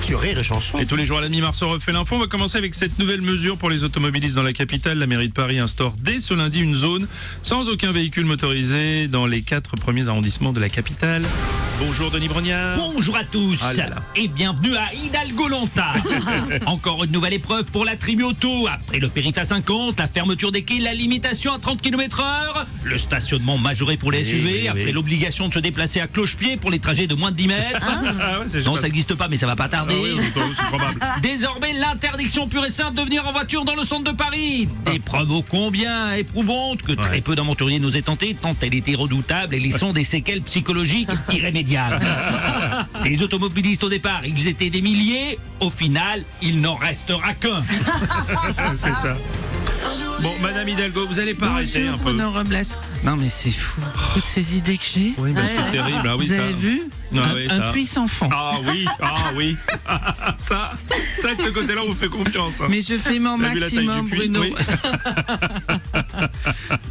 sur Rire et Chanson. Et tous les jours à la mi-mars, on refait l'info. On va commencer avec cette nouvelle mesure pour les automobilistes dans la capitale. La mairie de Paris instaure dès ce lundi une zone sans aucun véhicule motorisé dans les 4 premiers arrondissements de la capitale. Bonjour Denis Brognard. Bonjour à tous et bienvenue à Hidalgo-Lonta. Encore une nouvelle épreuve pour la tribu auto. Après le périph' à 50, la fermeture des quais, la limitation à 30 km/h, le stationnement majoré pour les SUV, après l'obligation de se déplacer à cloche-pied pour les trajets de moins de 10 mètres. Non, ça n'existe pas, mais ça va pas tarder. C'est probable. Désormais, l'interdiction pure et simple de venir en voiture dans le centre de Paris. Des preuves ô combien éprouvantes que très peu d'aventuriers n'osaient tenter, tant elle était redoutable et laissant des séquelles psychologiques irrémédiables. Les automobilistes au départ, ils étaient des milliers. Au final, il n'en restera qu'un. C'est ça. Bon, Madame Hidalgo, vous allez pas arrêter un peu. Bruno Robles. Non mais c'est fou. Toutes ces idées que j'ai. Oui, mais c'est terrible. Ah, oui, Vous avez vu un puits sans fond. Ah oui. ça, de ce côté-là, on vous fait confiance. Mais je fais mon T'as vu la taille maximum, du puits? Bruno. Oui.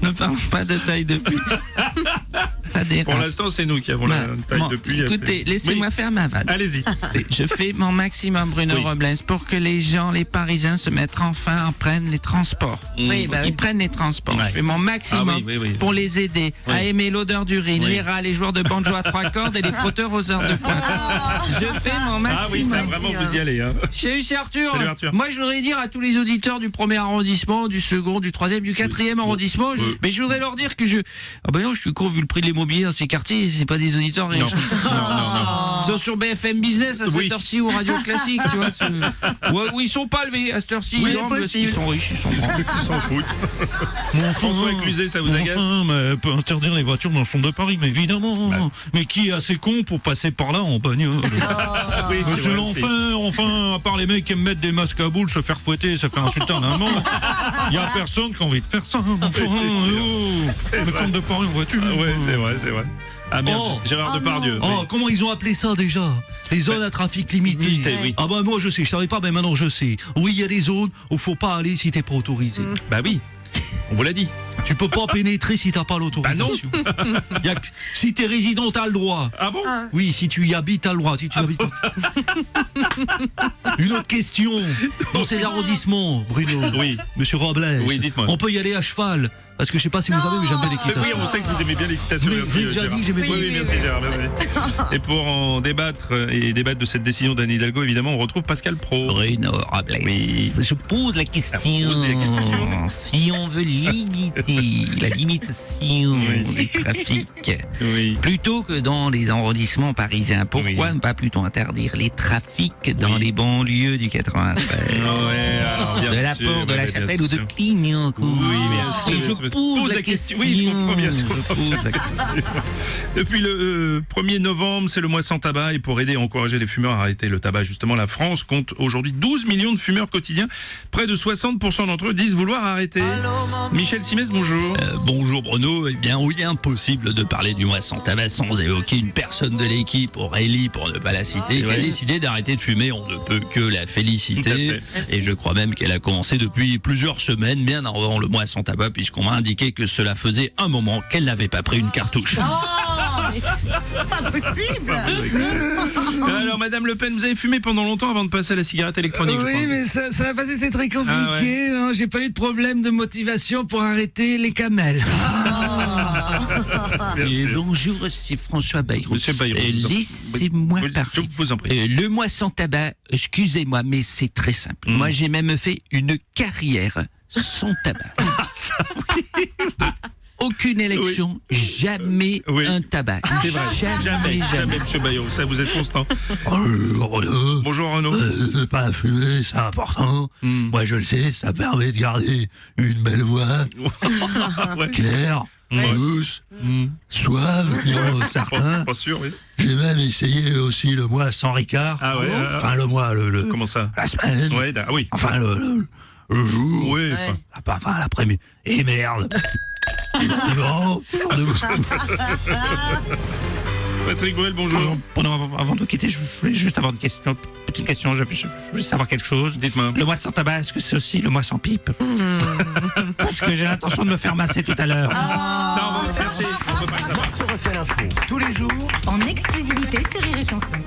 Ne parle pas de taille de puits. Ça dérape. Pour l'instant, c'est nous qui avons la taille de puits. Écoutez, laissez-moi faire ma vanne. Allez-y. Je fais mon maximum, Bruno Robles, pour que les gens, les Parisiens, se mettent enfin en prennent les transports. Ils prennent les transports. Ouais. Je fais mon maximum pour les aider à aimer l'odeur d'urine, les rats, les joueurs de banjo à 3 cordes et les frotteurs aux heures de pointe. Je fais mon maximum. Ah oui, ça, vraiment, vous y allez. Hein. Salut, c'est Arthur. Salut, Arthur. Moi, je voudrais dire à tous les auditeurs du 1er arrondissement, du 2e, du 3e, du 4e arrondissement, mais je voudrais leur dire que ah ben non, je suis con, vu le prix de l'immobilier dans ces quartiers, c'est pas des auditeurs. Non. Ils sont sur BFM Business à cette heure-ci ou Radio Classique, tu vois. Ouais, ils sont pas levés à cette heure-ci. Ils sont riches, ils sont grands. Ils s'en foutent. François Cluzet, ça vous agace? Mais peut interdire les voitures dans le centre de Paris, mais évidemment. Mais qui est assez con pour passer par là en bagnole? Oui, C'est l'enfer, enfin, à part les mecs qui aiment mettre des masques à boules, se faire fouetter, se faire insulter en un moment. Il y a personne qui a envie de faire ça. Le centre de Paris en voiture. Ouais, c'est vrai. Ah merde, Gérard Depardieu. Comment ils ont appelé ça déjà? Les zones à trafic limité. Oui. Ah bah moi je sais, je savais pas, mais maintenant je sais. Oui, il y a des zones où faut pas aller si t'es pas autorisé. Bah oui, on vous l'a dit. Tu peux pas pénétrer si t'as pas l'autorisation. Bah non. Si t'es résident, t'as le droit. Ah bon? Oui, si tu y habites, t'as le droit. Si tu habites... Une autre question. Dans ces arrondissements, Bruno. Oui. Monsieur Robles. Oui, dites-moi. On peut y aller à cheval. Parce que je sais pas si vous savez, mais j'aime bien l'équitation. Oui, on sait que vous aimez bien l'équitation. Vous l'avez déjà dit que j'aimais bien. Oui, merci Gérard, merci. Et pour en débattre et débattre de cette décision d'Anne Hidalgo, évidemment, on retrouve Pascal Pro. Bruno Robles, je pose la question. Si on veut limiter la limitation des trafics, plutôt que dans les arrondissements parisiens, pourquoi ne pas plutôt interdire les trafics dans les banlieues du 93 alors, de la Porte de la Chapelle ou de Clignancourt? Oui, bien sûr. Je pose la question. Oui, je comprends bien sûr. Depuis le 1er novembre, c'est le mois sans tabac. Et pour aider à encourager les fumeurs à arrêter le tabac, justement, la France compte aujourd'hui 12 millions de fumeurs quotidiens. Près de 60% d'entre eux disent vouloir arrêter. Michel Simès, bonjour. Bonjour Bruno. Eh bien, oui, impossible de parler du mois sans tabac sans évoquer une personne de l'équipe, Aurélie, pour ne pas la citer, qui a décidé d'arrêter de fumer. On ne peut que la féliciter. Et je crois même qu'elle a commencé depuis plusieurs semaines, bien avant le mois sans tabac, puisqu'on m'a indiqué que cela faisait un moment qu'elle n'avait pas pris une cartouche. Pas possible. Alors, Madame Le Pen, vous avez fumé pendant longtemps avant de passer à la cigarette électronique. Oui, mais ça n'a pas été très compliqué. Non, j'ai pas eu de problème de motivation pour arrêter les camels. Et bonjour, c'est François Bayrou. Monsieur Bayrou. Laissez-moi parler. Je vous en prie. Le mois sans tabac, excusez-moi, mais c'est très simple. Moi, j'ai même fait une carrière sans tabac. Aucune élection, jamais un tabac. C'est vrai. Jamais, monsieur Bayrou. Ça, vous êtes constant. Bonjour Renaud. Pas fumer, c'est important. Moi je le sais, ça permet de garder une belle voix. Claire, douce, suave, diront certains. Pas sûr, oui. J'ai même essayé aussi le mois sans Ricard. Ah ouais. Enfin le mois, Comment ça? la semaine. Ouais, oui. Enfin le jour. Oui. Enfin l'après-midi. Et merde. Non. Patrick Bruel, bonjour. Avant de quitter, je voulais juste avoir une petite question. Je voulais savoir quelque chose. Dites-moi. Le mois sans tabac, est-ce que c'est aussi le mois sans pipe? Parce que j'ai l'intention de me faire masser tout à l'heure. Non, on va chercher. On peut pas que ça passe. Moi, se refait l'info tous les jours. En exclusivité sur Rire et Chanson.